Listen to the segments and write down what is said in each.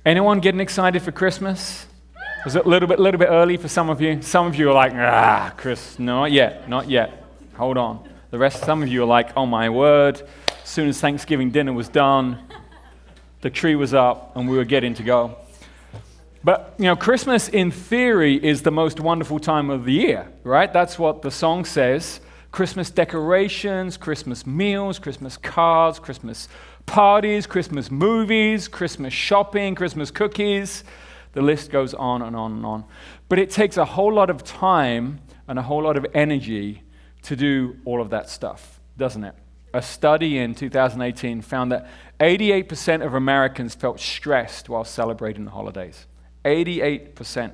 Anyone getting excited for Christmas? Was it a little bit early for some of you? Some of you are like, Chris, not yet. Hold on. Some of you are like, oh my word, as soon as Thanksgiving dinner was done, the tree was up and we were getting to go. But, Christmas in theory is the most wonderful time of the year, right? That's what the song says. Christmas decorations, Christmas meals, Christmas cards, Christmas parties, Christmas movies, Christmas shopping, Christmas cookies. The list goes on and on and on. But it takes a whole lot of time and a whole lot of energy to do all of that stuff, doesn't it? A study in 2018 found that 88% of Americans felt stressed while celebrating the holidays. 88%.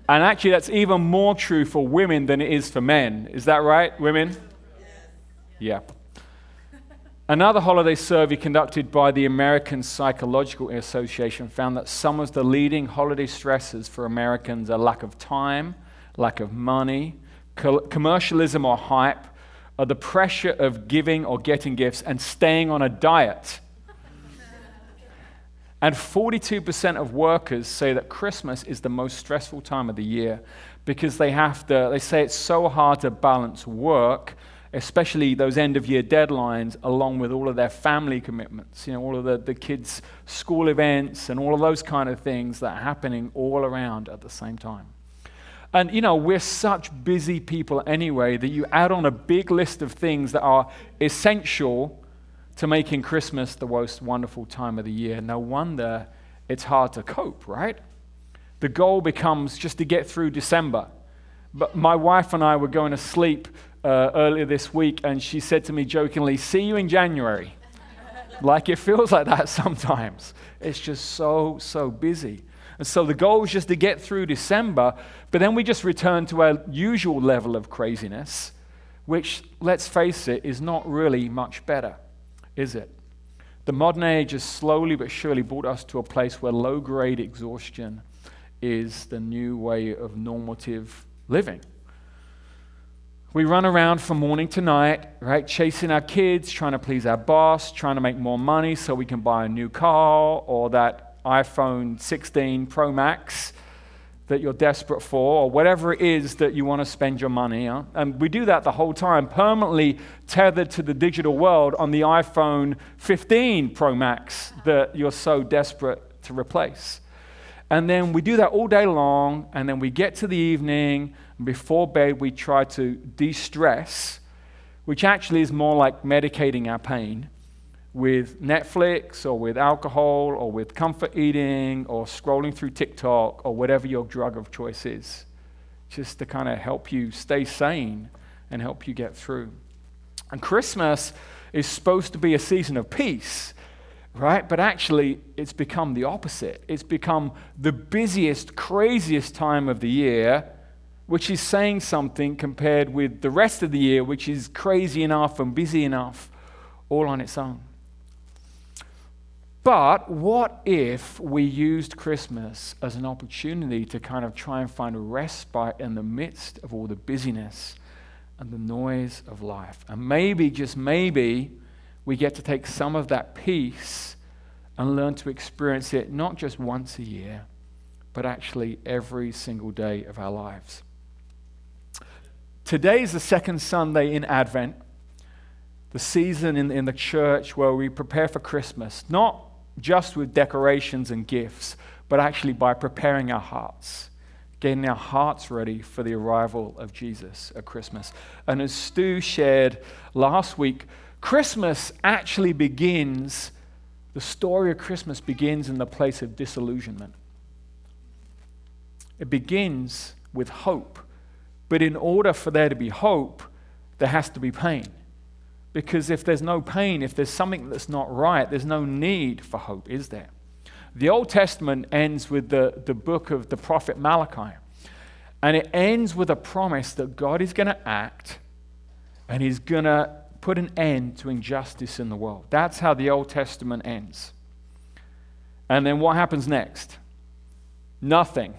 And actually, that's even more true for women than it is for men. Is that right, women? Yeah. Another holiday survey conducted by the American Psychological Association found that some of the leading holiday stresses for Americans are lack of time, lack of money, commercialism or hype, or the pressure of giving or getting gifts, and staying on a diet. And 42% of workers say that Christmas is the most stressful time of the year because they say it's so hard to balance work, especially those end-of-year deadlines, along with all of their family commitments, all of the kids' school events and all of those kind of things that are happening all around at the same time. And, we're such busy people anyway that you add on a big list of things that are essential to making Christmas the most wonderful time of the year. No wonder it's hard to cope, right? The goal becomes just to get through December. But my wife and I were going to sleep earlier this week, and she said to me jokingly, "See you in January." Like it feels like that sometimes. It's just so busy. And so the goal is just to get through December, but then we just return to our usual level of craziness, which, let's face it, is not really much better, is it? The modern age has slowly but surely brought us to a place where low-grade exhaustion is the new way of normative living. We run around from morning to night, right, chasing our kids, trying to please our boss, trying to make more money so we can buy a new car or that iPhone 16 Pro Max that you're desperate for, or whatever it is that you want to spend your money on. And we do that the whole time, permanently tethered to the digital world on the iPhone 15 Pro Max that you're so desperate to replace. And then we do that all day long, and then we get to the evening, and before bed we try to de-stress, which actually is more like medicating our pain, with Netflix or with alcohol or with comfort eating or scrolling through TikTok or whatever your drug of choice is, just to kind of help you stay sane and help you get through. And Christmas is supposed to be a season of peace, right? But actually, it's become the opposite. It's become the busiest, craziest time of the year, which is saying something compared with the rest of the year, which is crazy enough and busy enough all on its own. But what if we used Christmas as an opportunity to kind of try and find a respite in the midst of all the busyness and the noise of life? And maybe, just maybe, we get to take some of that peace and learn to experience it not just once a year, but actually every single day of our lives. Today is the second Sunday in Advent, the season in the church where we prepare for Christmas, not just with decorations and gifts, but actually by preparing our hearts, getting our hearts ready for the arrival of Jesus at Christmas. And as Stu shared last week, Christmas actually begins, the story of Christmas begins in the place of disillusionment. It begins with hope. But in order for there to be hope, there has to be pain. Because if there's no pain, if there's something that's not right, there's no need for hope, is there? The Old Testament ends with the book of the prophet Malachi. And it ends with a promise that God is going to act and he's going to put an end to injustice in the world. That's how the Old Testament ends. And then what happens next? Nothing.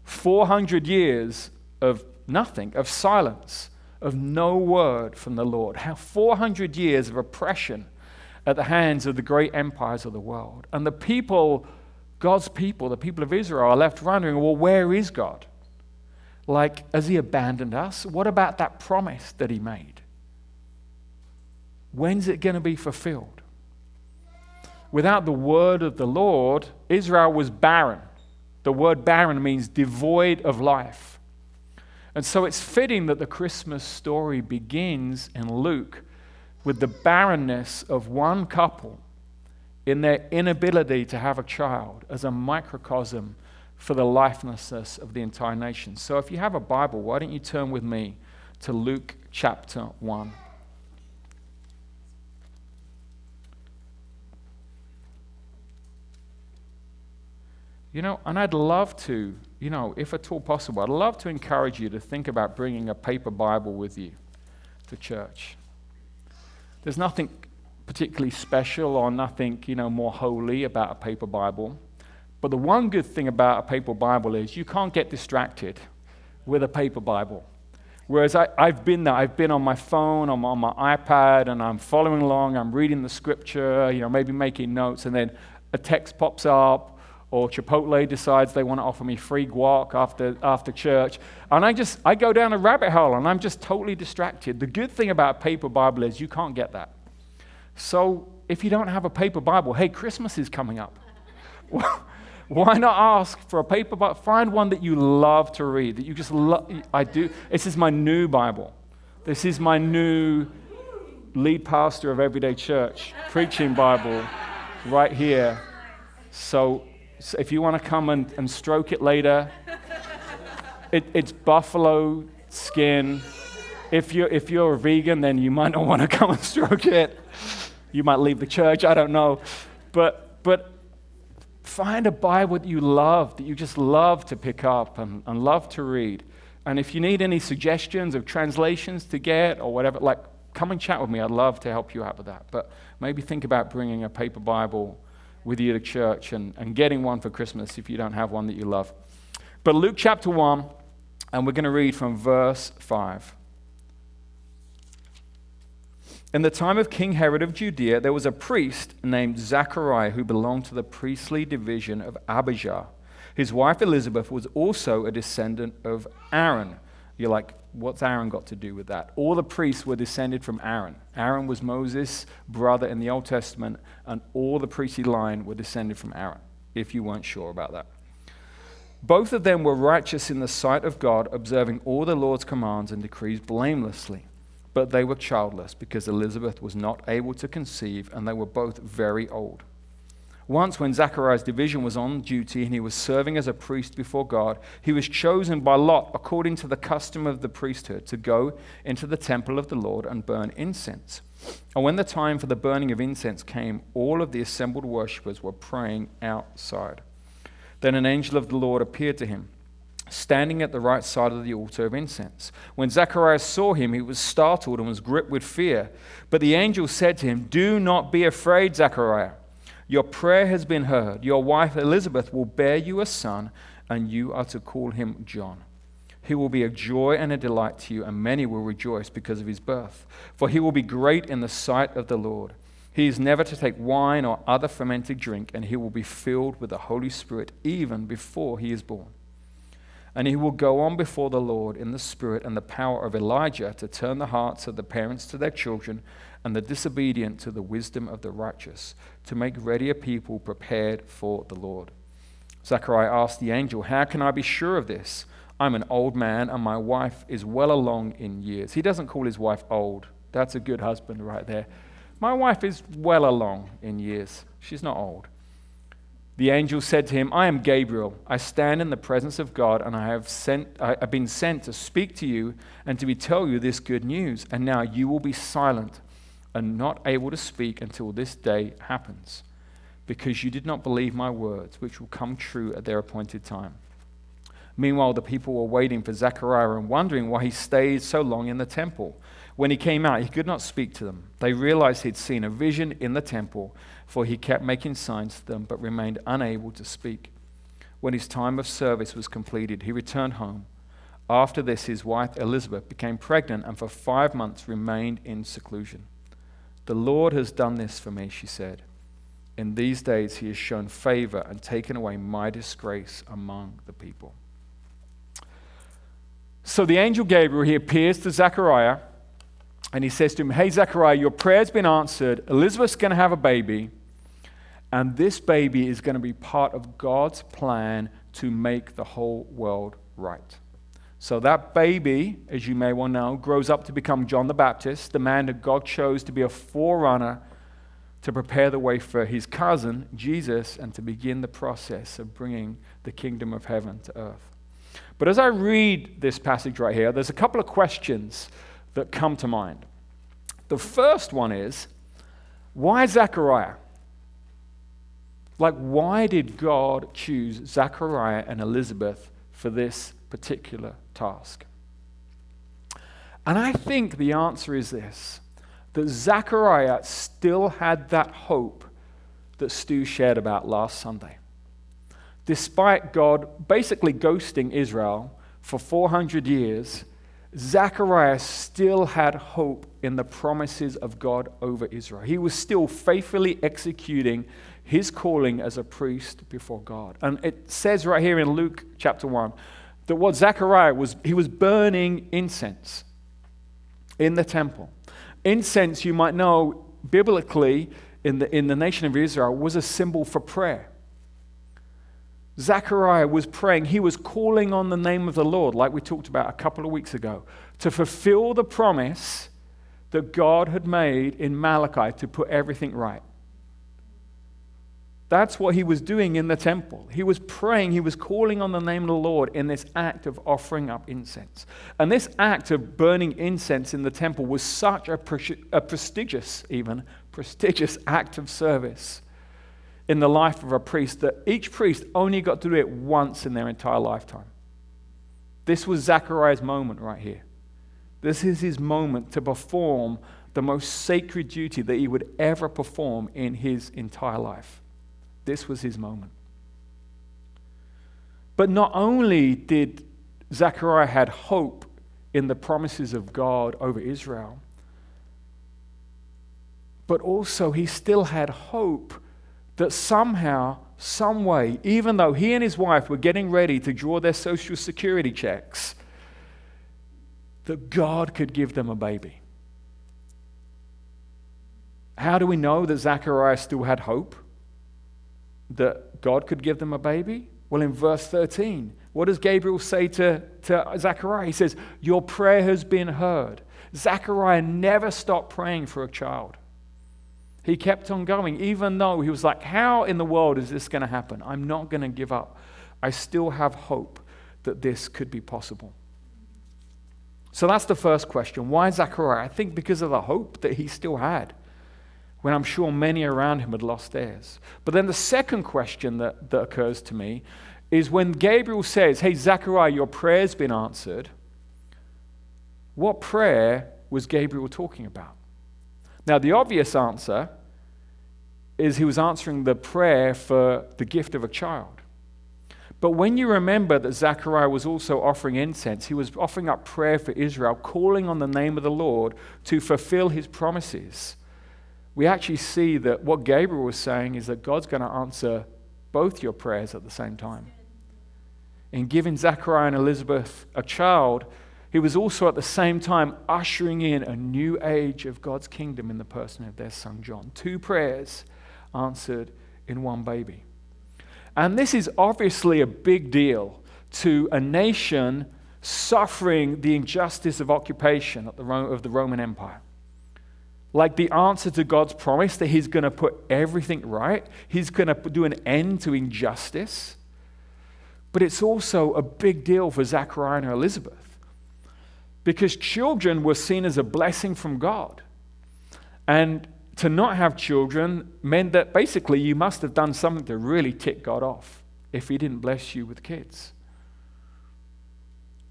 400 years of nothing, of silence, of no word from the Lord. How 400 years of oppression at the hands of the great empires of the world. And the people God's people, the people of Israel, are left wondering, well, where is God? Like, has he abandoned us? What about that promise that he made? When's it going to be fulfilled? Without the word of the Lord, Israel was barren. The word barren means devoid of life. And so it's fitting that the Christmas story begins in Luke with the barrenness of one couple in their inability to have a child as a microcosm for the lifelessness of the entire nation. So if you have a Bible, why don't you turn with me to Luke chapter 1. And I'd love to, if at all possible, I'd love to encourage you to think about bringing a paper Bible with you to church. There's nothing particularly special or nothing, more holy about a paper Bible. But the one good thing about a paper Bible is you can't get distracted with a paper Bible. Whereas I've been there. I've been on my phone, I'm on my iPad, and I'm following along, I'm reading the scripture, maybe making notes, and then a text pops up, or Chipotle decides they want to offer me free guac after church. And I go down a rabbit hole, and I'm just totally distracted. The good thing about a paper Bible is you can't get that. So if you don't have a paper Bible, hey, Christmas is coming up. Why not ask for a paper Bible? Find one that you love to read, that you just love. I do. This is my new Bible. This is my new lead pastor of Everyday Church preaching Bible right here. So if you want to come and stroke it later, it's buffalo skin. If you're a vegan, then you might not want to come and stroke it. You might leave the church, I don't know. But find a Bible that you just love to pick up and love to read. And if you need any suggestions of translations to get or whatever, come and chat with me. I'd love to help you out with that. But maybe think about bringing a paper Bible with you to church and getting one for Christmas if you don't have one that you love. But Luke chapter 1, and we're going to read from verse 5. In the time of King Herod of Judea, there was a priest named Zachariah who belonged to the priestly division of Abijah. His wife Elizabeth was also a descendant of Aaron. You're like, what's Aaron got to do with that? All the priests were descended from Aaron. Aaron was Moses' brother in the Old Testament, and all the priestly line were descended from Aaron, if you weren't sure about that. Both of them were righteous in the sight of God, observing all the Lord's commands and decrees blamelessly. But they were childless because Elizabeth was not able to conceive, and they were both very old. Once, when Zachariah's division was on duty and he was serving as a priest before God, he was chosen by lot, according to the custom of the priesthood, to go into the temple of the Lord and burn incense. And when the time for the burning of incense came, all of the assembled worshippers were praying outside. Then an angel of the Lord appeared to him, standing at the right side of the altar of incense. When Zacharias saw him, he was startled and was gripped with fear. But the angel said to him, "Do not be afraid, Zachariah. Your prayer has been heard. Your wife Elizabeth will bear you a son, and you are to call him John. He will be a joy and a delight to you, and many will rejoice because of his birth. For he will be great in the sight of the Lord. He is never to take wine or other fermented drink, and he will be filled with the Holy Spirit even before he is born. And he will go on before the Lord in the spirit and the power of Elijah to turn the hearts of the parents to their children and the disobedient to the wisdom of the righteous, to make ready a people prepared for the Lord." Zechariah asked the angel, "How can I be sure of this? I'm an old man and my wife is well along in years." He doesn't call his wife old. That's a good husband right there. My wife is well along in years. She's not old. The angel said to him, "I am Gabriel. I stand in the presence of God, and I've been sent to speak to you and to tell you this good news. And now you will be silent and not able to speak until this day happens, because you did not believe my words, which will come true at their appointed time." Meanwhile, the people were waiting for Zechariah and wondering why he stayed so long in the temple. When he came out, he could not speak to them. They realized he'd seen a vision in the temple, for he kept making signs to them, but remained unable to speak. When his time of service was completed, he returned home. After this, his wife Elizabeth became pregnant and for 5 months remained in seclusion. "The Lord has done this for me," she said. In these days he has shown favor and taken away my disgrace among the people. So the angel Gabriel, he appears to Zechariah, and he says to him, hey, Zechariah, your prayer's been answered. Elizabeth's going to have a baby, and this baby is going to be part of God's plan to make the whole world right. So that baby, as you may well know, grows up to become John the Baptist, the man that God chose to be a forerunner to prepare the way for his cousin, Jesus, and to begin the process of bringing the kingdom of heaven to earth. But as I read this passage right here, there's a couple of questions that come to mind. The first one is, why Zechariah? Like, why did God choose Zechariah and Elizabeth for this particular task? And I think the answer is this, that Zechariah still had that hope that Stu shared about last Sunday. Despite God basically ghosting Israel for 400 years, Zechariah still had hope in the promises of God over Israel. He was still faithfully executing his calling as a priest before God. And it says right here in Luke chapter 1 that what Zechariah was, he was burning incense in the temple. Incense, you might know, biblically in the nation of Israel was a symbol for prayer. Zechariah was praying. He was calling on the name of the Lord, like we talked about a couple of weeks ago, to fulfill the promise that God had made in Malachi to put everything right. That's what he was doing in the temple. He was praying. He was calling on the name of the Lord in this act of offering up incense. And this act of burning incense in the temple was such a prestigious act of service in the life of a priest, that each priest only got to do it once in their entire lifetime. This was Zechariah's moment right here. This is his moment to perform the most sacred duty that he would ever perform in his entire life. This was his moment. But not only did Zechariah had hope in the promises of God over Israel, but also he still had hope that somehow, some way, even though he and his wife were getting ready to draw their social security checks, that God could give them a baby. How do we know that Zechariah still had hope that God could give them a baby? Well, in verse 13, what does Gabriel say to Zechariah? He says, your prayer has been heard. Zechariah never stopped praying for a child. He kept on going, even though he was like, how in the world is this going to happen? I'm not going to give up. I still have hope that this could be possible. So that's the first question. Why Zechariah? I think because of the hope that he still had, when I'm sure many around him had lost theirs. But then the second question that occurs to me is when Gabriel says, hey, Zechariah, your prayer's been answered, what prayer was Gabriel talking about? Now, the obvious answer is he was answering the prayer for the gift of a child. But when you remember that Zechariah was also offering incense, he was offering up prayer for Israel, calling on the name of the Lord to fulfill his promises. We actually see that what Gabriel was saying is that God's going to answer both your prayers at the same time. In giving Zechariah and Elizabeth a child, he was also at the same time ushering in a new age of God's kingdom in the person of their son John. 2 prayers answered in one baby. And this is obviously a big deal to a nation suffering the injustice of occupation of the Roman Empire. Like the answer to God's promise that he's going to put everything right. He's going to do an end to injustice. But it's also a big deal for Zechariah and Elizabeth, because children were seen as a blessing from God. And to not have children meant that basically you must have done something to really tick God off if he didn't bless you with kids.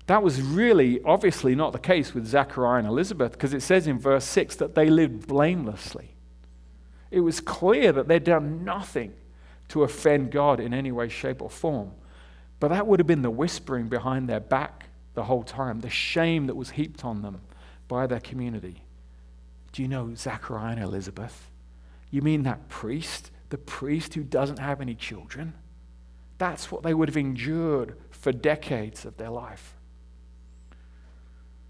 That was really obviously not the case with Zechariah and Elizabeth, because it says in verse 6 that they lived blamelessly. It was clear that they'd done nothing to offend God in any way, shape, or form. But that would have been the whispering behind their back the whole time, the shame that was heaped on them by their community. Do you know Zechariah and Elizabeth? You mean that priest the priest who doesn't have any children. That's what they would have endured for decades of their life.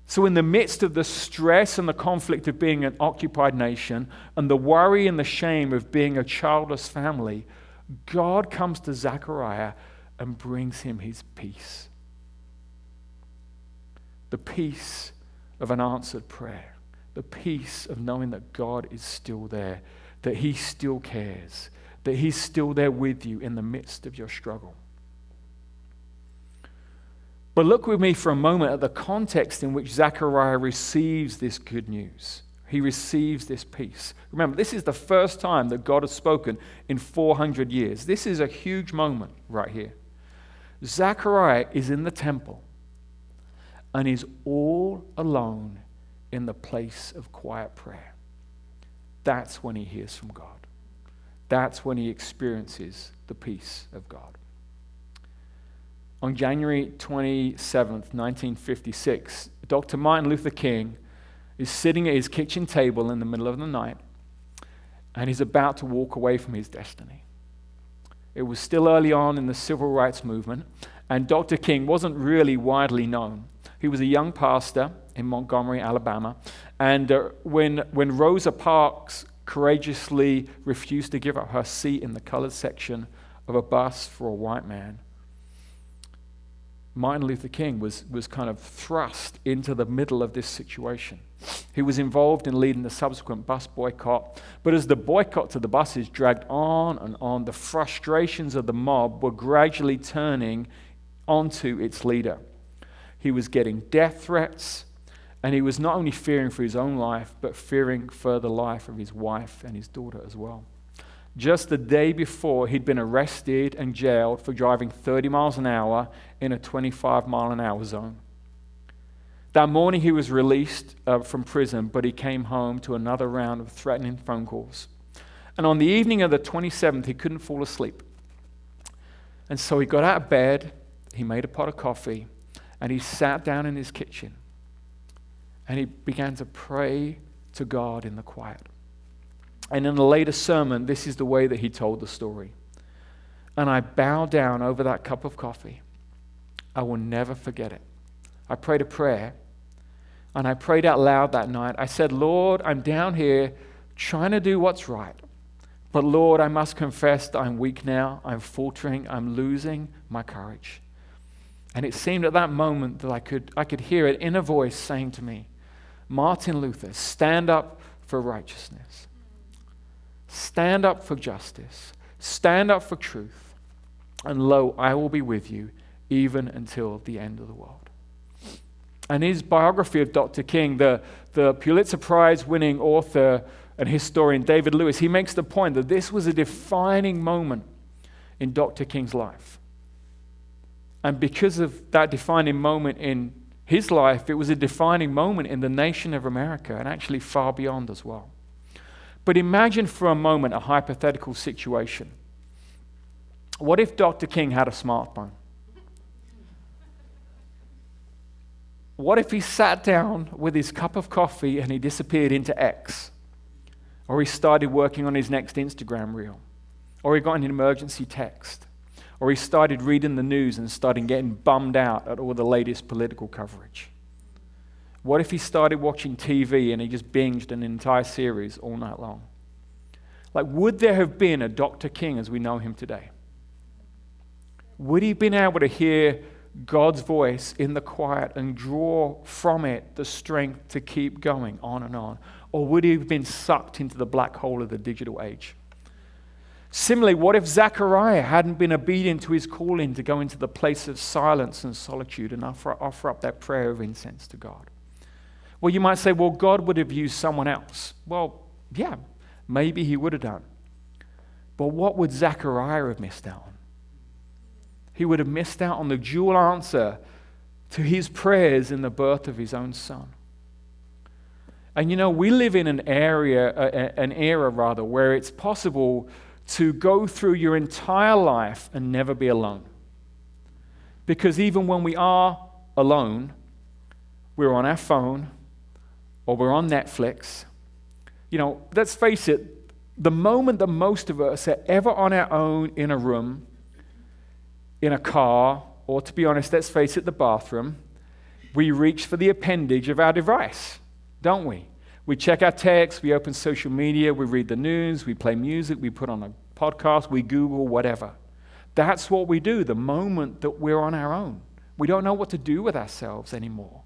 So in the midst of the stress and the conflict of being an occupied nation and the worry and the shame of being a childless family, God comes to Zechariah and brings him his peace. The peace of an answered prayer. The peace of knowing that God is still there, that he still cares, that he's still there with you in the midst of your struggle. But look with me for a moment at the context in which Zechariah receives this good news. He receives this peace. Remember, this is the first time that God has spoken in 400 years. This is a huge moment right here. Zechariah is in the temple and is all alone in the place of quiet prayer. That's when he hears from God. That's when he experiences the peace of God. On January 27th, 1956, Dr. Martin Luther King is sitting at his kitchen table in the middle of the night, and he's about to walk away from his destiny. It was still early on in the civil rights movement, and Dr. King wasn't really widely known. He was a young pastor in Montgomery, Alabama, and when Rosa Parks courageously refused to give up her seat in the colored section of a bus for a white man, Martin Luther King was kind of thrust into the middle of this situation. He was involved in leading the subsequent bus boycott, but as the boycott to the buses dragged on and on, the frustrations of the mob were gradually turning onto its leader. He was getting death threats, and he was not only fearing for his own life, but fearing for the life of his wife and his daughter as well. Just the day before, he'd been arrested and jailed for driving 30 miles an hour in a 25-mile-an-hour zone. That morning, he was released from prison, but he came home to another round of threatening phone calls. And on the evening of the 27th, he couldn't fall asleep. And so he got out of bed, he made a pot of coffee, and he sat down in his kitchen. And he began to pray to God in the quiet. And in a later sermon, this is the way that he told the story. And I bowed down over that cup of coffee. I will never forget it. I prayed a prayer, and I prayed out loud that night. I said, Lord, I'm down here trying to do what's right. But Lord, I must confess that I'm weak now. I'm faltering. I'm losing my courage. And it seemed at that moment that I could hear an inner voice saying to me, Martin Luther, stand up for righteousness. Stand up for justice. Stand up for truth. And lo, I will be with you even until the end of the world. And his biography of Dr. King, the Pulitzer Prize winning author and historian David Lewis, he makes the point that this was a defining moment in Dr. King's life. And because of that defining moment in his life, it was a defining moment in the nation of America and actually far beyond as well. But imagine for a moment a hypothetical situation. What if Dr. King had a smartphone? What if he sat down with his cup of coffee and he disappeared into X? Or he started working on his next Instagram reel? Or he got an emergency text? Or he started reading the news and started getting bummed out at all the latest political coverage? What if he started watching TV and he just binged an entire series all night long? Like, would there have been a Dr. King as we know him today? Would he have been able to hear God's voice in the quiet and draw from it the strength to keep going on and on? Or would he have been sucked into the black hole of the digital age? Similarly, what if Zechariah hadn't been obedient to his calling to go into the place of silence and solitude and offer up that prayer of incense to God? Well, you might say, well, God would have used someone else. Well, yeah, maybe he would have done. But what would Zechariah have missed out on? He would have missed out on the dual answer to his prayers in the birth of his own son. And you know, we live in an era where it's possible to go through your entire life and never be alone. Because even when we are alone, we're on our phone, or we're on Netflix. You know, let's face it, The moment that most of us are ever on our own in a room, in a car, or to be honest, let's face it, the bathroom, we reach for the appendage of our device, don't we? We check our texts, we open social media, we read the news, we play music, we put on a podcast, we Google, whatever. That's what we do the moment that we're on our own. We don't know what to do with ourselves anymore.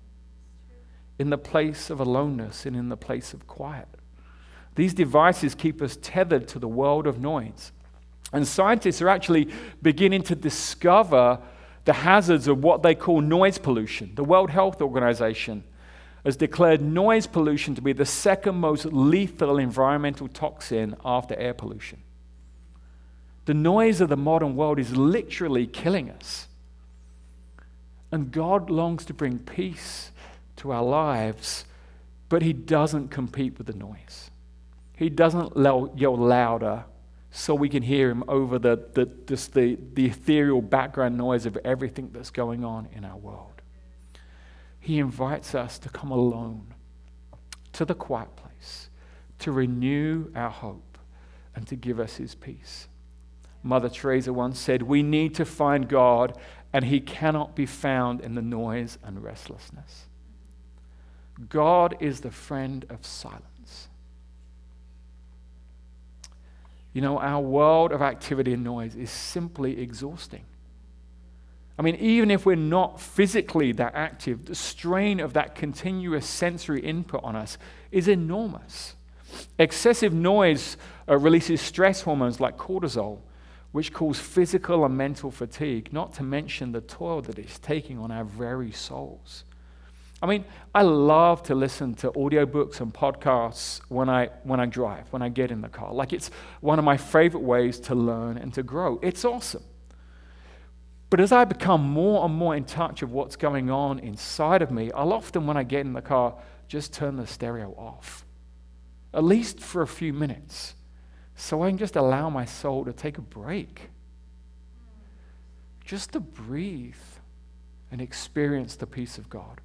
In the place of aloneness and in the place of quiet. These devices keep us tethered to the world of noise. And scientists are actually beginning to discover the hazards of what they call noise pollution. The World Health Organization has declared noise pollution to be the second most lethal environmental toxin after air pollution. The noise of the modern world is literally killing us. And God longs to bring peace to our lives, but he doesn't compete with the noise. He doesn't yell louder so we can hear him over the ethereal background noise of everything that's going on in our world. He invites us to come alone to the quiet place, to renew our hope, and to give us his peace. Mother Teresa once said, we need to find God, and he cannot be found in the noise and restlessness. God is the friend of silence. You know, our world of activity and noise is simply exhausting. I mean, even if we're not physically that active, the strain of that continuous sensory input on us is enormous. Excessive noise releases stress hormones like cortisol, which cause physical and mental fatigue, not to mention the toll that it's taking on our very souls. I mean, I love to listen to audiobooks and podcasts when I drive, when I get in the car. Like, it's one of my favorite ways to learn and to grow. It's awesome. But as I become more and more in touch of what's going on inside of me, I'll often, when I get in the car, just turn the stereo off, at least for a few minutes, so I can just allow my soul to take a break, just to breathe and experience the peace of God.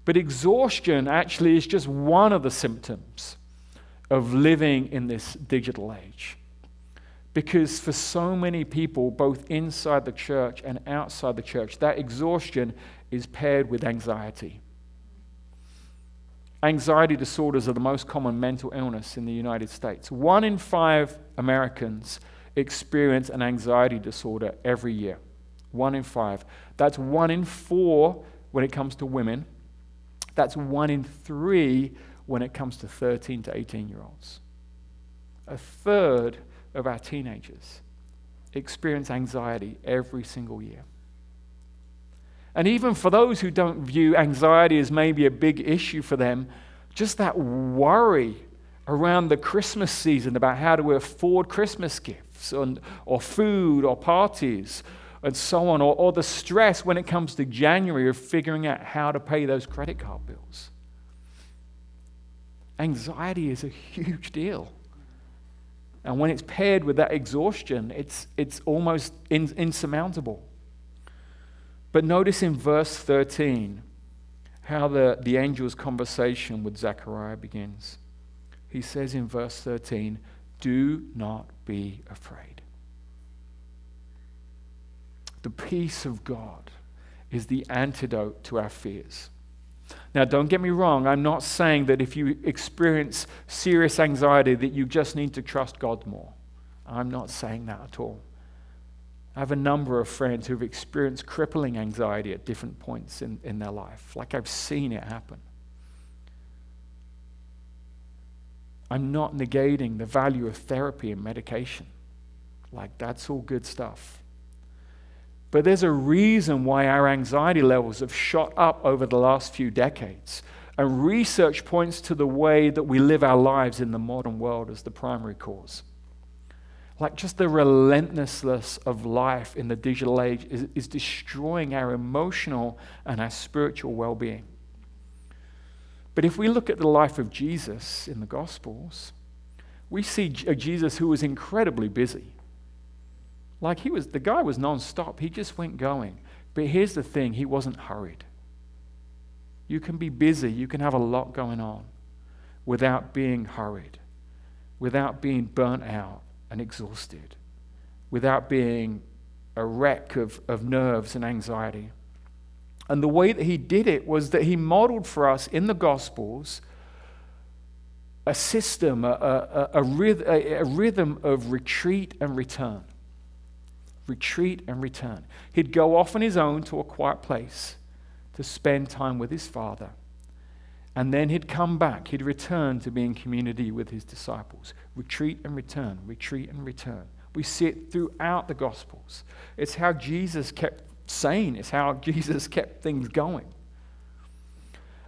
But exhaustion actually is just one of the symptoms of living in this digital age. Because for so many people, both inside the church and outside the church, that exhaustion is paired with anxiety. Anxiety disorders are the most common mental illness in the United States. 1 in 5 Americans experience an anxiety disorder every year. 1 in 5. That's 1 in 4 when it comes to women. That's 1 in 3 when it comes to 13 to 18-year-olds. A third of our teenagers experience anxiety every single year. And even for those who don't view anxiety as maybe a big issue for them, just that worry around the Christmas season about how to afford Christmas gifts or food or parties and so on, or the stress when it comes to January of figuring out how to pay those credit card bills. Anxiety is a huge deal. And when it's paired with that exhaustion, it's almost insurmountable. But notice in verse 13 how the angel's conversation with Zechariah begins. He says in verse 13, "Do not be afraid." The peace of God is the antidote to our fears. Now, don't get me wrong. I'm not saying that if you experience serious anxiety that you just need to trust God more. I'm not saying that at all. I have a number of friends who've experienced crippling anxiety at different points in their life. Like, I've seen it happen. I'm not negating the value of therapy and medication. Like, that's all good stuff. But there's a reason why our anxiety levels have shot up over the last few decades. And research points to the way that we live our lives in the modern world as the primary cause. Like, just the relentlessness of life in the digital age is destroying our emotional and our spiritual well-being. But if we look at the life of Jesus in the Gospels, we see a Jesus who was incredibly busy. Like, the guy was non-stop. He just went going. But here's the thing, he wasn't hurried. You can be busy, you can have a lot going on without being hurried. without being burnt out and exhausted, without being a wreck of nerves and anxiety. And the way that he did it was that he modeled for us in the Gospels a system, a rhythm of retreat and return. Retreat and return. He'd go off on his own to a quiet place to spend time with his Father. And then he'd come back. He'd return to be in community with his disciples. Retreat and return. Retreat and return. We see it throughout the Gospels. It's how Jesus kept sane. It's how Jesus kept things going.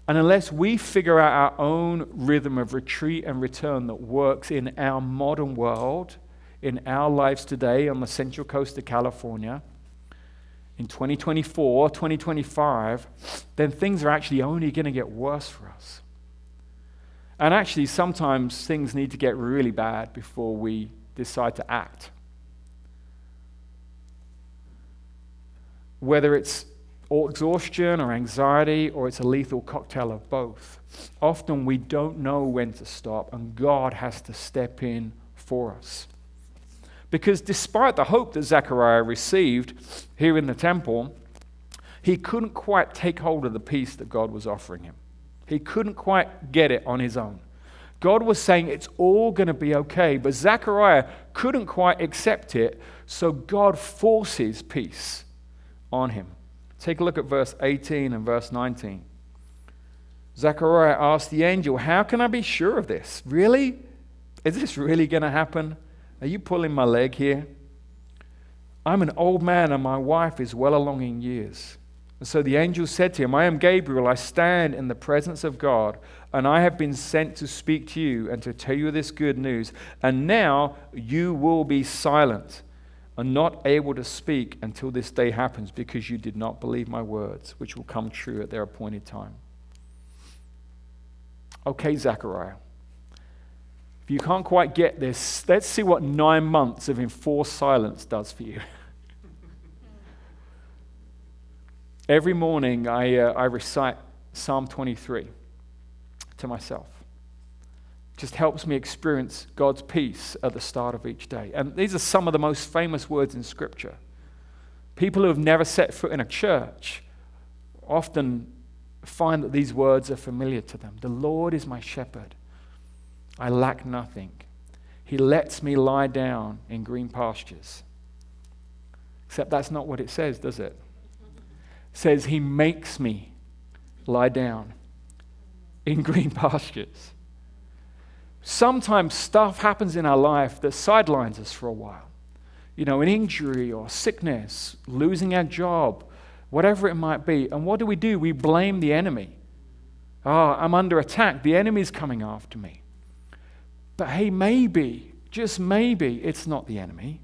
And unless we figure out our own rhythm of retreat and return that works in our modern world, in our lives today on the Central Coast of California, in 2024, 2025, then things are actually only going to get worse for us. And actually, sometimes things need to get really bad before we decide to act. Whether it's exhaustion or anxiety, or it's a lethal cocktail of both. Often we don't know when to stop, and God has to step in for us. Because despite the hope that Zechariah received here in the temple, he couldn't quite take hold of the peace that God was offering him. He couldn't quite get it on his own. God was saying it's all going to be okay, but Zechariah couldn't quite accept it, so God forces peace on him. Take a look at verse 18 and verse 19. Zechariah asked the angel, "How can I be sure of this? Really? Is this really going to happen? Are you pulling my leg here? I'm an old man and my wife is well along in years." And so the angel said to him, "I am Gabriel. I stand in the presence of God, and I have been sent to speak to you and to tell you this good news. And now you will be silent and not able to speak until this day happens, because you did not believe my words, which will come true at their appointed time." Okay, Zechariah. If you can't quite get this, let's see what 9 months of enforced silence does for you. Every morning I recite Psalm 23 to myself. It just helps me experience God's peace at the start of each day. And these are some of the most famous words in Scripture. People who have never set foot in a church often find that these words are familiar to them. The Lord is my shepherd. I lack nothing. He lets me lie down in green pastures. Except that's not what it says, does it? It says he makes me lie down in green pastures. Sometimes stuff happens in our life that sidelines us for a while. You know, an injury or sickness, losing our job, whatever it might be. And what do? We blame the enemy. Oh, I'm under attack. The enemy's coming after me. But hey, maybe, just maybe, it's not the enemy.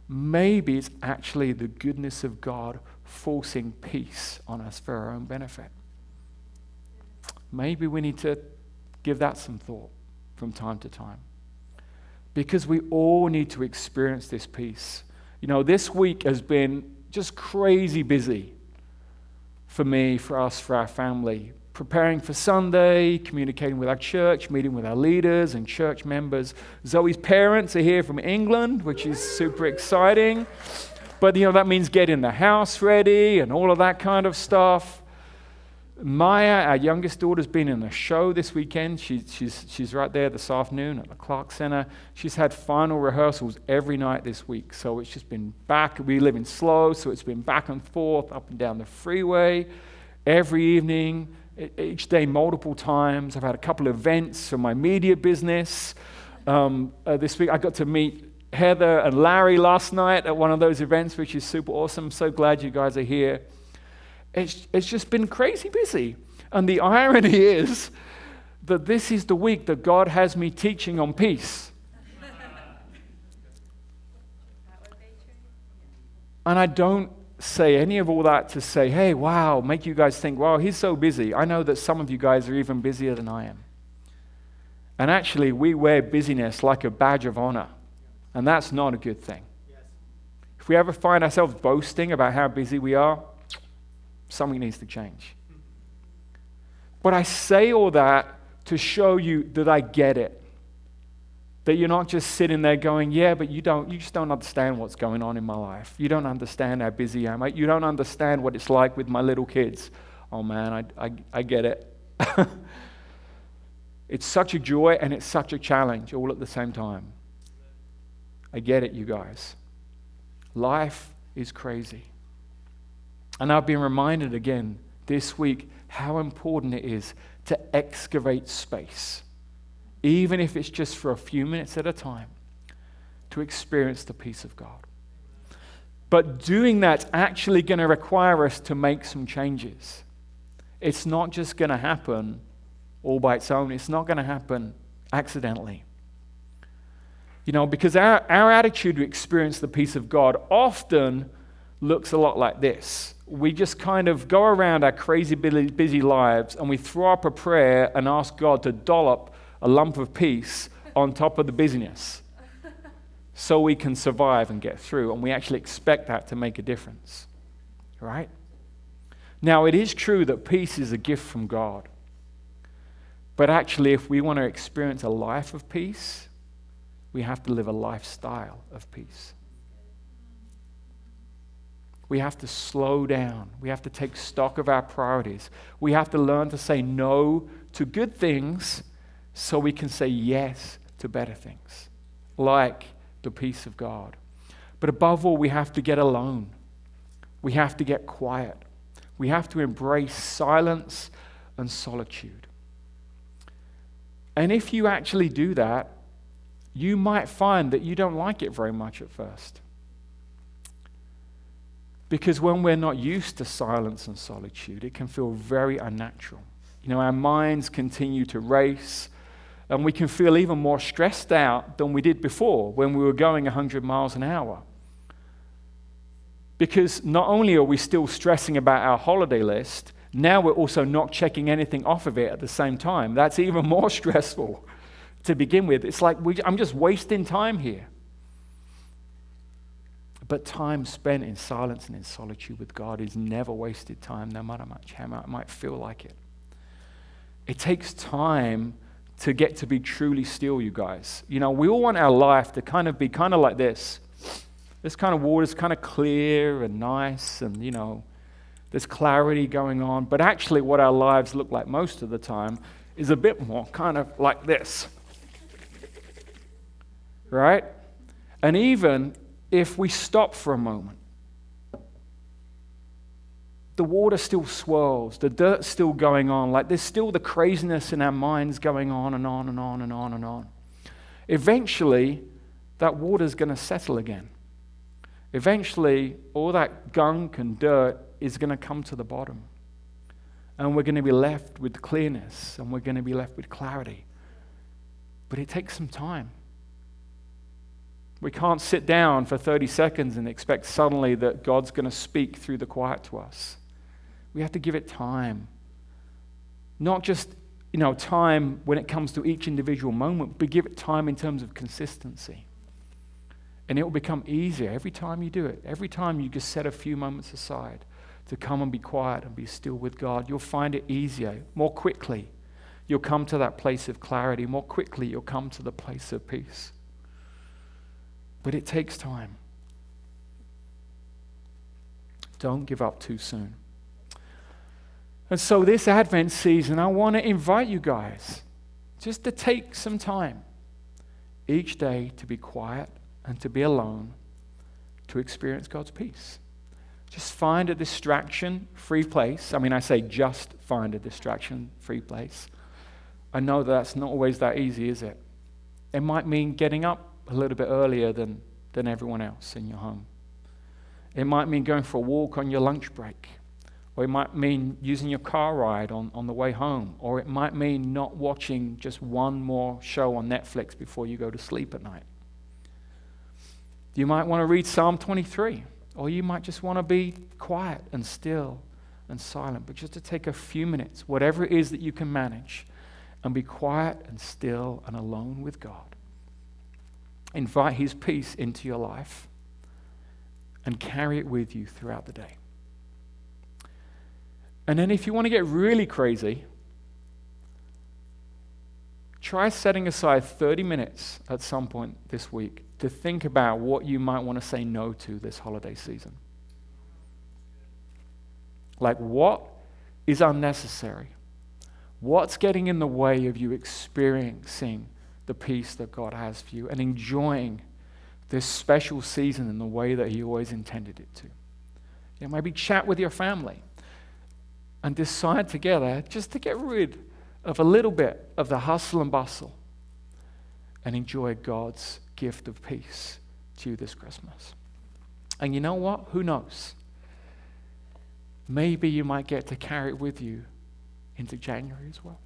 Maybe it's actually the goodness of God forcing peace on us for our own benefit. Maybe we need to give that some thought from time to time. Because we all need to experience this peace. You know, this week has been just crazy busy for me, for us, for our family. Preparing for Sunday, communicating with our church, meeting with our leaders and church members. Zoe's parents are here from England, which is super exciting. But, you know, that means getting the house ready and all of that kind of stuff. Maya, our youngest daughter's been in a show this weekend. She's right there this afternoon at the Clark Center. She's had final rehearsals every night this week. So it's just been back. We live in Slow, so it's been back and forth, up and down the freeway every evening. Each day, multiple times. I've had a couple of events for my media business. This week, I got to meet Heather and Larry last night at one of those events, which is super awesome. I'm so glad you guys are here. It's just been crazy busy. And the irony is that this is the week that God has me teaching on peace. And I don't say any of all that to say, hey, wow, make you guys think, wow, he's so busy. I know that some of you guys are even busier than I am. And actually, we wear busyness like a badge of honor. And that's not a good thing. Yes. If we ever find ourselves boasting about how busy we are, something needs to change. But I say all that to show you that I get it. That you're not just sitting there going, yeah, but you just don't understand what's going on in my life. You don't understand how busy I am. You don't understand what it's like with my little kids. Oh man, I get it. It's such a joy and it's such a challenge all at the same time. I get it, you guys. Life is crazy. And I've been reminded again this week how important it is to excavate space, even if it's just for a few minutes at a time, to experience the peace of God. But doing that's actually going to require us to make some changes. It's not just going to happen all by its own. It's not going to happen accidentally. Because our attitude to experience the peace of God often looks a lot like this. We just kind of go around our crazy, busy lives and we throw up a prayer and ask God to dollop a lump of peace on top of the busyness so we can survive and get through. And we actually expect that to make a difference, right? Now, it is true that peace is a gift from God. But actually, if we want to experience a life of peace, we have to live a lifestyle of peace. We have to slow down. We have to take stock of our priorities. We have to learn to say no to good things so we can say yes to better things, like the peace of God. But above all, we have to get alone. We have to get quiet. We have to embrace silence and solitude. And if you actually do that, you might find that you don't like it very much at first. Because when we're not used to silence and solitude, it can feel very unnatural. Our minds continue to race, and we can feel even more stressed out than we did before when we were going 100 miles an hour. Because not only are we still stressing about our holiday list, now we're also not checking anything off of it at the same time. That's even more stressful to begin with. It's like I'm just wasting time here. But time spent in silence and in solitude with God is never wasted time, no matter how it might feel like it. It takes time to get to be truly still, you guys. We all want our life to kind of be kind of like this. This kind of water is kind of clear and nice, and there's clarity going on. But actually what our lives look like most of the time is a bit more kind of like this. Right? And even if we stop for a moment, the water still swirls, the dirt's still going on, like there's still the craziness in our minds going on and on and on and on and on. Eventually, that water's going to settle again. Eventually, all that gunk and dirt is going to come to the bottom. And we're going to be left with clearness, and we're going to be left with clarity. But it takes some time. We can't sit down for 30 seconds and expect suddenly that God's going to speak through the quiet to us. We have to give it time. Not just, time when it comes to each individual moment, but give it time in terms of consistency. And it will become easier every time you do it. Every time you just set a few moments aside to come and be quiet and be still with God, you'll find it easier. More quickly, you'll come to that place of clarity. More quickly, you'll come to the place of peace. But it takes time. Don't give up too soon. And so this Advent season, I want to invite you guys just to take some time each day to be quiet and to be alone to experience God's peace. Just find a distraction-free place. I say just find a distraction-free place. I know that's not always that easy, is it? It might mean getting up a little bit earlier than everyone else in your home. It might mean going for a walk on your lunch break. Or it might mean using your car ride on the way home. Or it might mean not watching just one more show on Netflix before you go to sleep at night. You might want to read Psalm 23. Or you might just want to be quiet and still and silent. But just to take a few minutes, whatever it is that you can manage, and be quiet and still and alone with God. Invite His peace into your life and carry it with you throughout the day. And then if you want to get really crazy, try setting aside 30 minutes at some point this week to think about what you might want to say no to this holiday season. Like, what is unnecessary? What's getting in the way of you experiencing the peace that God has for you and enjoying this special season in the way that He always intended it to? You know, maybe chat with your family and decide together just to get rid of a little bit of the hustle and bustle and enjoy God's gift of peace to you this Christmas. And you know what? Who knows? Maybe you might get to carry it with you into January as well.